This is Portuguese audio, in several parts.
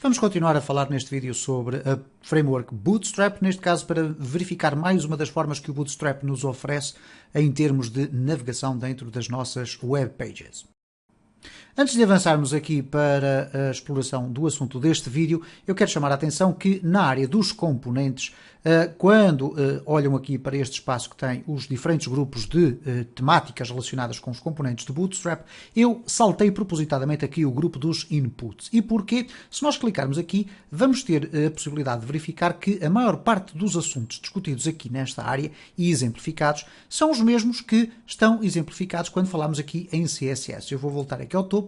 Vamos continuar a falar neste vídeo sobre a framework Bootstrap, neste caso para verificar mais uma das formas que o Bootstrap nos oferece em termos de navegação dentro das nossas web pages. Antes de avançarmos aqui para a exploração do assunto deste vídeo, eu quero chamar a atenção que na área dos componentes, quando olham aqui para este espaço que tem os diferentes grupos de temáticas relacionadas com os componentes de Bootstrap, eu saltei propositadamente aqui o grupo dos inputs. E porquê? Se nós clicarmos aqui, vamos ter a possibilidade de verificar que a maior parte dos assuntos discutidos aqui nesta área e exemplificados são os mesmos que estão exemplificados quando falamos aqui em CSS. Eu vou voltar aqui ao topo.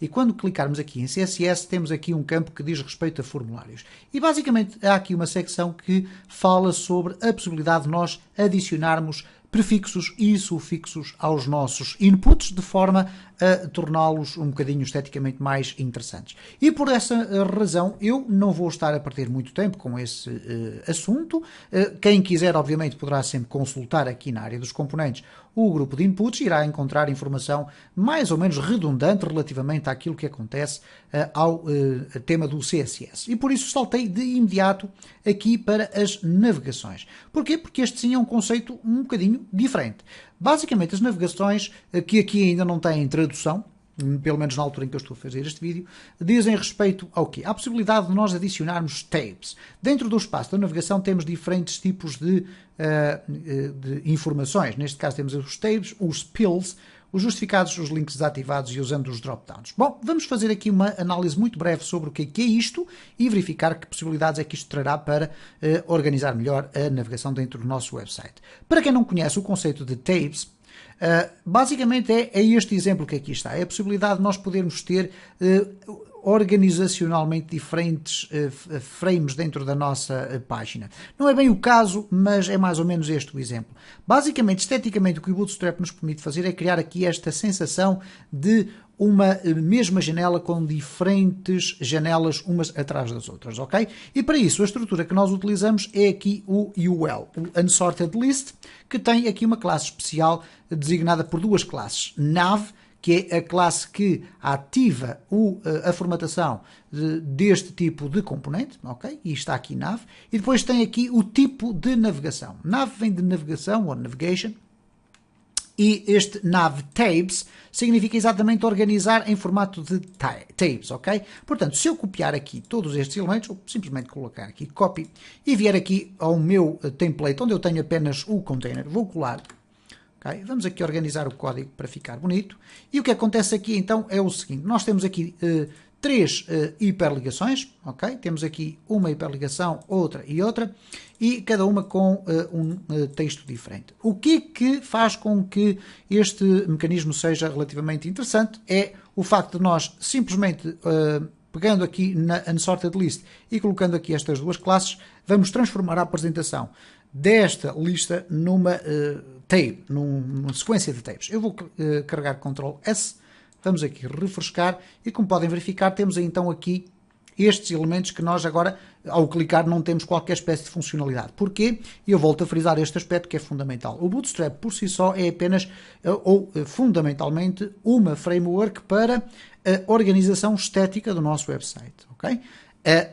E quando clicarmos aqui em CSS, temos aqui um campo que diz respeito a formulários. E basicamente há aqui uma secção que fala sobre a possibilidade de nós adicionarmos prefixos e sufixos aos nossos inputs, de forma a torná-los um bocadinho esteticamente mais interessantes. E por essa razão eu não vou estar a perder muito tempo com esse assunto. Quem quiser, obviamente, poderá sempre consultar aqui na área dos componentes o grupo de inputs, irá encontrar informação mais ou menos redundante relativamente àquilo que acontece ao tema do CSS. E por isso saltei de imediato aqui para as navegações. Porquê? Porque este sim é um conceito um bocadinho diferente. Basicamente, as navegações, que aqui ainda não têm tradução, pelo menos na altura em que eu estou a fazer este vídeo, dizem respeito ao quê? À possibilidade de nós adicionarmos tabs. Dentro do espaço da navegação temos diferentes tipos de informações. Neste caso temos os tabs, os pills, os justificados, os links desativados e usando os dropdowns. Bom, vamos fazer aqui uma análise muito breve sobre o que é isto e verificar que possibilidades é que isto trará para organizar melhor a navegação dentro do nosso website. Para quem não conhece o conceito de tabs, basicamente é este exemplo que aqui está. É a possibilidade de nós podermos ter organizacionalmente diferentes frames dentro da nossa página. Não é bem o caso, mas é mais ou menos este o exemplo. Basicamente, esteticamente, o que o Bootstrap nos permite fazer é criar aqui esta sensação de uma mesma janela com diferentes janelas umas atrás das outras, ok? E para isso a estrutura que nós utilizamos é aqui o UL, o Unsorted List, que tem aqui uma classe especial designada por duas classes, nav, que é a classe que ativa a formatação deste tipo de componente, ok? E está aqui nav, e depois tem aqui o tipo de navegação. Nav vem de navegação ou navigation, e este nav tabs significa exatamente organizar em formato de tabs, ok? Portanto, se eu copiar aqui todos estes elementos, ou simplesmente colocar aqui copy, e vier aqui ao meu template, onde eu tenho apenas o container, vou colar. Okay? Vamos aqui organizar o código para ficar bonito. E o que acontece aqui então é o seguinte. Nós temos aqui três hiperligações. Okay? Temos aqui uma hiperligação, outra e outra. E cada uma com um texto diferente. O que faz com que este mecanismo seja relativamente interessante é o facto de nós simplesmente pegando aqui na Unsorted List e colocando aqui estas duas classes, vamos transformar a apresentação desta lista numa tab, numa sequência de tabs. Eu vou carregar Ctrl S, vamos aqui refrescar e como podem verificar temos então aqui estes elementos que nós agora, ao clicar, não temos qualquer espécie de funcionalidade. Porquê? E eu volto a frisar este aspecto que é fundamental. O Bootstrap por si só é apenas, ou fundamentalmente, uma framework para a organização estética do nosso website. Okay?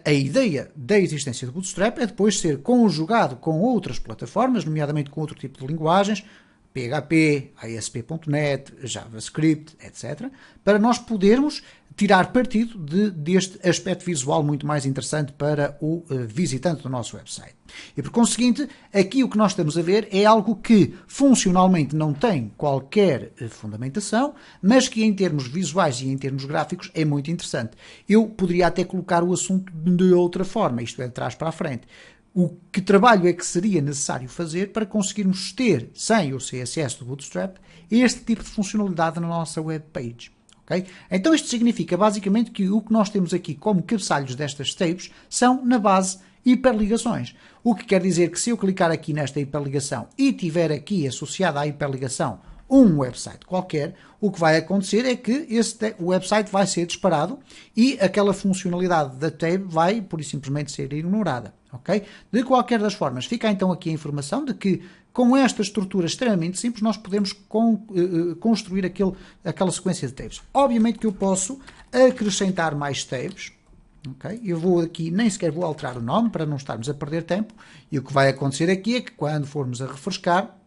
A ideia da existência do Bootstrap é depois ser conjugado com outras plataformas, nomeadamente com outro tipo de linguagens, PHP, ASP.NET, JavaScript, etc., para nós podermos tirar partido deste aspecto visual muito mais interessante para o visitante do nosso website. E por conseguinte, aqui o que nós estamos a ver é algo que funcionalmente não tem qualquer fundamentação, mas que em termos visuais e em termos gráficos é muito interessante. Eu poderia até colocar o assunto de outra forma, isto é, de trás para a frente. O que trabalho é que seria necessário fazer para conseguirmos ter, sem o CSS do Bootstrap, este tipo de funcionalidade na nossa web page? Okay? Então isto significa basicamente que o que nós temos aqui como cabeçalhos destas tabs são, na base, hiperligações. O que quer dizer que se eu clicar aqui nesta hiperligação e tiver aqui associada à hiperligação um website qualquer, o que vai acontecer é que o website vai ser disparado e aquela funcionalidade da tab vai, por simplesmente, ser ignorada. Okay? De qualquer das formas, fica então aqui a informação de que com esta estrutura extremamente simples nós podemos construir aquela sequência de tabs. Obviamente que eu posso acrescentar mais tabs, Okay? Eu vou aqui, nem sequer vou alterar o nome para não estarmos a perder tempo, e o que vai acontecer aqui é que quando formos a refrescar,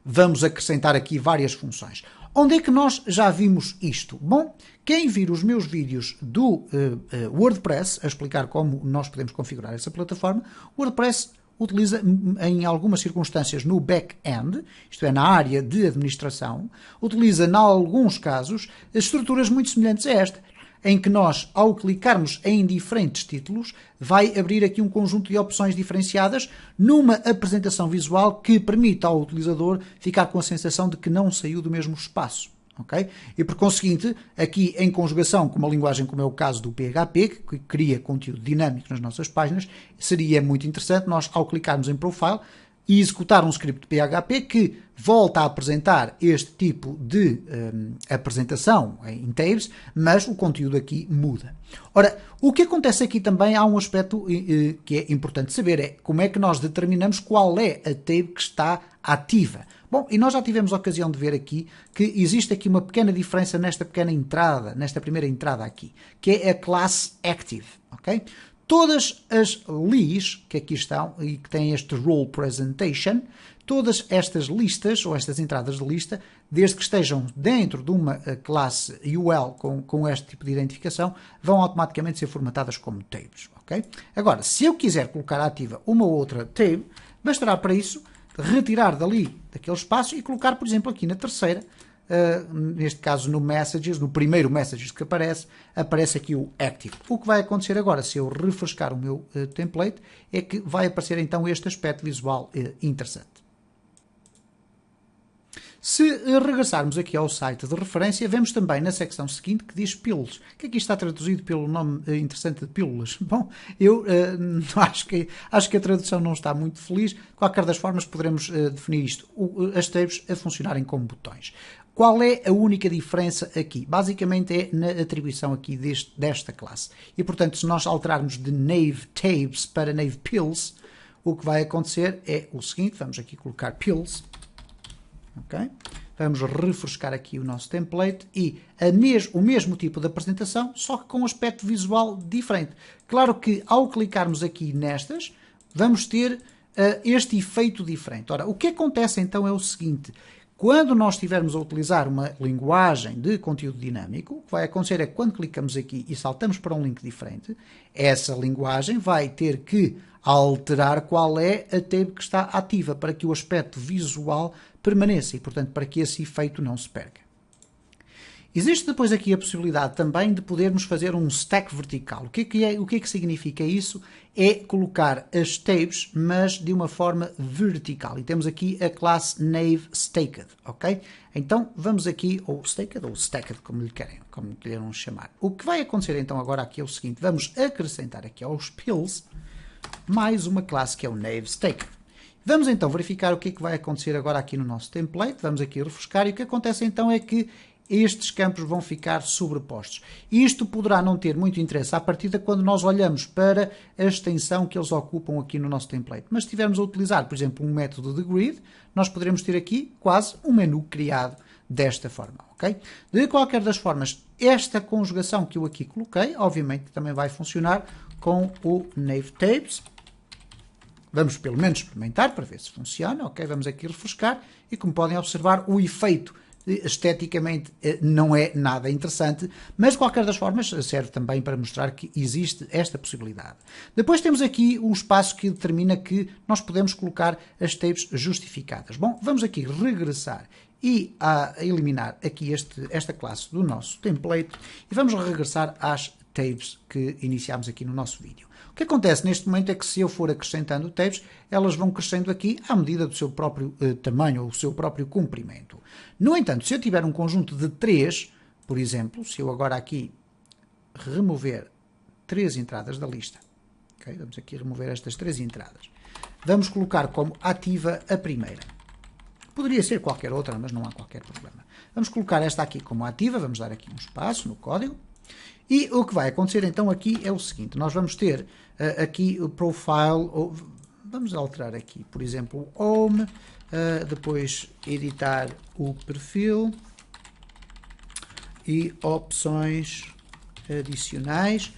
vamos acrescentar aqui várias funções. Onde é que nós já vimos isto? Bom, quem vir os meus vídeos do WordPress, a explicar como nós podemos configurar essa plataforma, o WordPress utiliza em algumas circunstâncias no back-end, isto é, na área de administração, utiliza, em alguns casos, estruturas muito semelhantes a esta, em que nós, ao clicarmos em diferentes títulos, vai abrir aqui um conjunto de opções diferenciadas numa apresentação visual que permite ao utilizador ficar com a sensação de que não saiu do mesmo espaço. Okay? E por conseguinte, aqui em conjugação com uma linguagem como é o caso do PHP, que cria conteúdo dinâmico nas nossas páginas, seria muito interessante nós, ao clicarmos em Profile, e executar um script de PHP que volta a apresentar este tipo de apresentação em tables, mas o conteúdo aqui muda. Ora, o que acontece aqui também, há um aspecto que é importante saber, é como é que nós determinamos qual é a table que está ativa. Bom, e nós já tivemos a ocasião de ver aqui que existe aqui uma pequena diferença nesta pequena entrada, nesta primeira entrada aqui, que é a class active, ok? Todas as lists que aqui estão e que têm este role presentation, todas estas listas ou estas entradas de lista, desde que estejam dentro de uma classe UL com este tipo de identificação, vão automaticamente ser formatadas como tables. Okay? Agora, se eu quiser colocar ativa uma ou outra table, bastará para isso retirar dali daquele espaço e colocar, por exemplo, aqui na terceira, neste caso no Messages, no primeiro Messages que aparece aqui o Active. O que vai acontecer agora, se eu refrescar o meu template, é que vai aparecer então este aspecto visual interessante. Se regressarmos aqui ao site de referência, vemos também na secção seguinte que diz pílulas, que aqui está traduzido pelo nome interessante de pílulas. Bom, eu acho que a tradução não está muito feliz. De qualquer das formas, poderemos definir isto. As tables a funcionarem como botões. Qual é a única diferença aqui? Basicamente é na atribuição aqui desta classe. E, portanto, se nós alterarmos de Nave Tabs para Nave Pills, o que vai acontecer é o seguinte, vamos aqui colocar Pills. Okay? Vamos refrescar aqui o nosso template e o mesmo tipo de apresentação, só que com um aspecto visual diferente. Claro que ao clicarmos aqui nestas, vamos ter este efeito diferente. Ora, o que acontece então é o seguinte, quando nós estivermos a utilizar uma linguagem de conteúdo dinâmico, o que vai acontecer é que quando clicamos aqui e saltamos para um link diferente, essa linguagem vai ter que alterar qual é a tab que está ativa para que o aspecto visual permaneça e, portanto, para que esse efeito não se perca. Existe depois aqui a possibilidade também de podermos fazer um stack vertical. O que é que significa isso? É colocar as tabs, mas de uma forma vertical. E temos aqui a classe Nave Staked, ok? Então vamos aqui, ou Staked ou Stacked, como lhe queiram chamar. O que vai acontecer então agora aqui é o seguinte, vamos acrescentar aqui aos pills mais uma classe que é o Nave Staked. Vamos então verificar o que é que vai acontecer agora aqui no nosso template. Vamos aqui refrescar e o que acontece então é que estes campos vão ficar sobrepostos. Isto poderá não ter muito interesse à partida quando nós olhamos para a extensão que eles ocupam aqui no nosso template. Mas se estivermos a utilizar, por exemplo, um método de grid, nós poderemos ter aqui quase um menu criado desta forma. Okay? De qualquer das formas, esta conjugação que eu aqui coloquei, obviamente também vai funcionar com o Nave Tabs. Vamos pelo menos experimentar para ver se funciona. Ok, vamos aqui refrescar e como podem observar, o efeito esteticamente não é nada interessante, mas de qualquer das formas serve também para mostrar que existe esta possibilidade. Depois temos aqui um espaço que determina que nós podemos colocar as tabs justificadas. Bom, vamos aqui regressar e eliminar aqui esta classe do nosso template e vamos regressar às tabs que iniciámos aqui no nosso vídeo. O que acontece neste momento é que se eu for acrescentando tabs, elas vão crescendo aqui à medida do seu próprio tamanho ou do seu próprio comprimento. No entanto, se eu tiver um conjunto de 3, por exemplo, se eu agora aqui remover 3 entradas da lista, okay, vamos aqui remover estas 3 entradas, vamos colocar como ativa a primeira. Poderia ser qualquer outra, mas não há qualquer problema. Vamos colocar esta aqui como ativa, vamos dar aqui um espaço no código. E o que vai acontecer então aqui é o seguinte, nós vamos ter aqui o profile, vamos alterar aqui, por exemplo, home, depois editar o perfil e opções adicionais.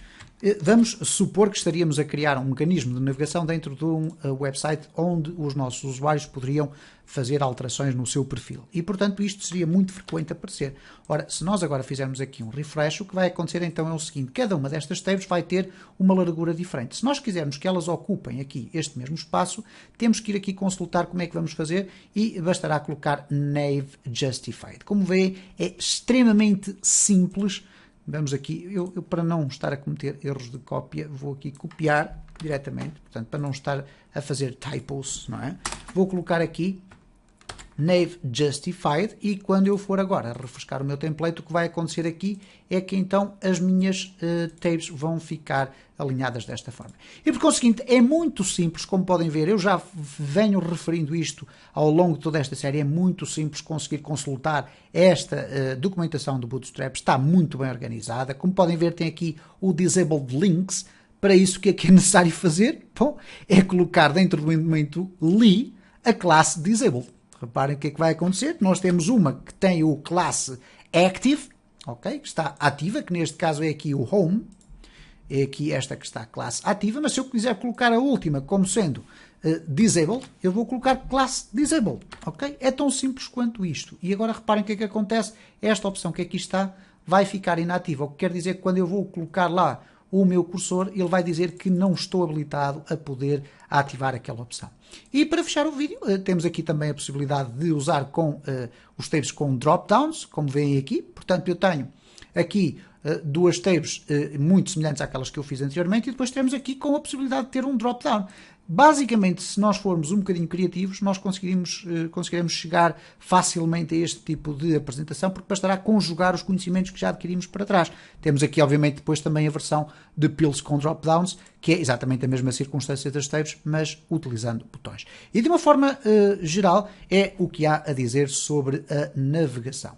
Vamos supor que estaríamos a criar um mecanismo de navegação dentro de um website onde os nossos usuários poderiam fazer alterações no seu perfil. E, portanto, isto seria muito frequente aparecer. Ora, se nós agora fizermos aqui um refresh, o que vai acontecer então é o seguinte: cada uma destas tables vai ter uma largura diferente. Se nós quisermos que elas ocupem aqui este mesmo espaço, temos que ir aqui consultar como é que vamos fazer e bastará colocar Nave Justified. Como vê, é extremamente simples. Vamos aqui, eu para não estar a cometer erros de cópia, vou aqui copiar diretamente, portanto, para não estar a fazer typos, não é? Vou colocar aqui Nave Justified e quando eu for agora refrescar o meu template, o que vai acontecer aqui é que então as minhas tabs vão ficar alinhadas desta forma. E por conseguinte é muito simples, como podem ver, eu já venho referindo isto ao longo de toda esta série, é muito simples conseguir consultar esta documentação do Bootstrap, está muito bem organizada, como podem ver tem aqui o Disabled Links. Para isso o que é necessário fazer? Bom, é colocar dentro do elemento li a classe Disabled. Reparem o que é que vai acontecer. Nós temos uma que tem o classe Active, ok? Que está ativa, que neste caso é aqui o Home. É aqui esta que está a classe ativa, mas se eu quiser colocar a última como sendo Disabled, eu vou colocar classe Disabled, ok? É tão simples quanto isto. E agora reparem o que é que acontece. Esta opção que aqui está vai ficar inativa, o que quer dizer que quando eu vou colocar lá o meu cursor, ele vai dizer que não estou habilitado a poder ativar aquela opção. E para fechar o vídeo, temos aqui também a possibilidade de usar com os tabs com drop-downs, como veem aqui. Portanto, eu tenho aqui duas tabs muito semelhantes àquelas que eu fiz anteriormente e depois temos aqui com a possibilidade de ter um drop-down. Basicamente, se nós formos um bocadinho criativos, nós conseguiremos chegar facilmente a este tipo de apresentação, porque bastará conjugar os conhecimentos que já adquirimos para trás. Temos aqui, obviamente, depois também a versão de pills com drop-downs, que é exatamente a mesma circunstância das tabs, mas utilizando botões. E de uma forma geral, é o que há a dizer sobre a navegação.